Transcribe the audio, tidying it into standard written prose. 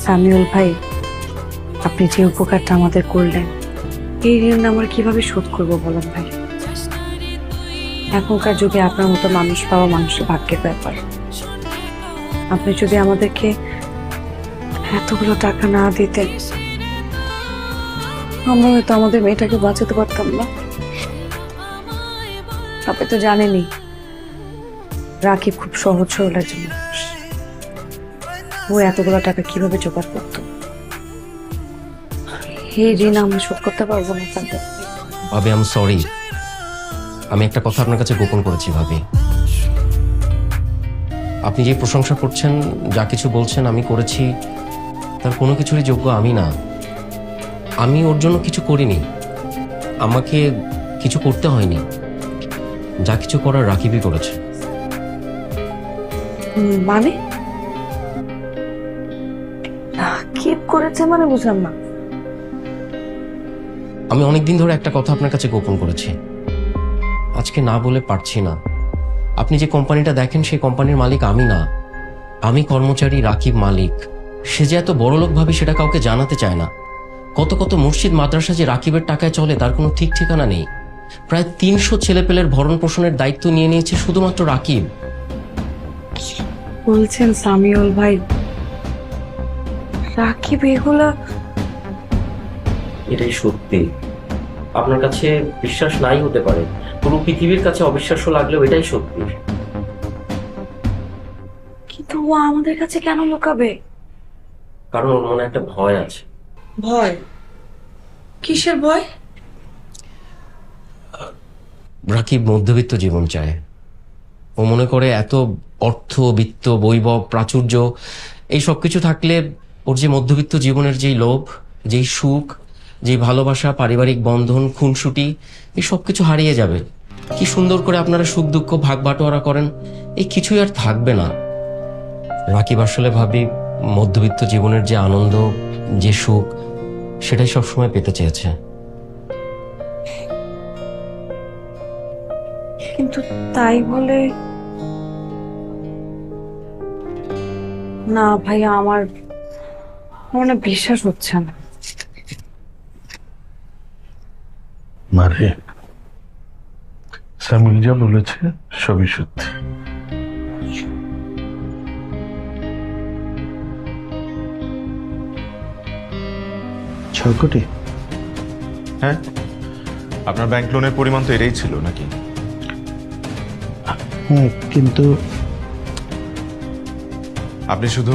সামিউল ভাই, আপনি যে উপকারটা আমাদের করলেন, এই ঋণ আমরা কিভাবে শোধ করবো বলেন ভাই? এখনকার যুগে আপনার মতো মানুষ পাওয়া মানুষের ভাগ্যের ব্যাপার। আপনি যদি আমাদেরকে এতগুলো টাকা না দিতেন, আমরা হয়তো আমাদের মেয়েটাকে বাঁচাতে পারতাম না। আপনি তো জানেনই রাকিব খুব সহজ সরল একজন মানুষ। ও এতগুলো টাকা কিভাবে জোগাড় করতো? এই ঋণ আমরা শোধ করতে পারবো না তাদের। ভাবি, আই এম সরি। আমি একটা কথা আপনার কাছে গোপন করেছি ভাবি। আপনি যে প্রশংসা করছেন, যা কিছু বলছেন আমি করেছি, তার কোনো কিছুরই যোগ্য আমি না। আমি ওর জন্য কিছু করিনি, আমাকে কিছু করতে হয়নি। যা কিছু করার রাকিবই করেছে। মানে কি করেছে মানে বুঝলাম না। আমি অনেকদিন ধরে একটা কথা আপনার কাছে গোপন করেছি, আজকে না বলে পারছি না। আপনি যে কোম্পানিটা দেখেন সেই কোম্পানির মালিক আমি না, আমি কর্মচারী, রাকিব মালিক। সে যে এত বড়লোক ভাবি সেটা কাউকে জানাতে চায় না। কত কত মসজিদ মাদ্রাসা যে রাকিবের টাকায় চলে তার কোনো ঠিক ঠিকানা নেই। প্রায় 300 ছেলেপেলের ভরণ পোষণের দায়িত্ব নিয়ে নিয়েছে শুধুমাত্র রাকিব। বলছেন সামিউল ভাই, রাকিব এগুলা? এটাই সত্যি। আপনার কাছে বিশ্বাস নাই হতে পারে, পুরো পৃথিবীর কাছে অবিশ্বাস্য লাগলেও এটাই সত্যি। কিন্তু ও আমাদের কাছে কেন লুকাবে? কারণ ওর মনে একটা ভয় আছে। ভয়? কিসের ভয়? রাকিব মধ্যবিত্ত জীবন চায়। ও মনে করে এত অর্থ, বিত্ত, বৈভব, প্রাচুর্য এই সব কিছু থাকলে ওর যে মধ্যবিত্ত জীবনের যেই লোভ, যেই সুখ, যেই ভালোবাসা, পারিবারিক বন্ধন, খুনসুটি, এই সব কিছু হারিয়ে যাবে। কি সুন্দর করে আপনারা সুখ দুঃখ ভাগ বাটোয়ারা করেন, এই কিছুই আর থাকবে না। রাকিব আসলে ভাবি মধ্যবিত্ত জীবনের যে আনন্দ, যে সুখ, সেটাই সবসময় পেতে চেয়েছে। কিন্তু তাই বলে না ভাইয়া, আমার মনে বিশ্বাস হচ্ছে না। মারে, সামিল যা বলেছে সবই সত্যি। ছয়কোটি? হ্যাঁ, আপনার ব্যাংক লোনের পরিমাণ তো এটাই ছিল নাকি? হ্যাঁ, কিন্তু আপনি শুধু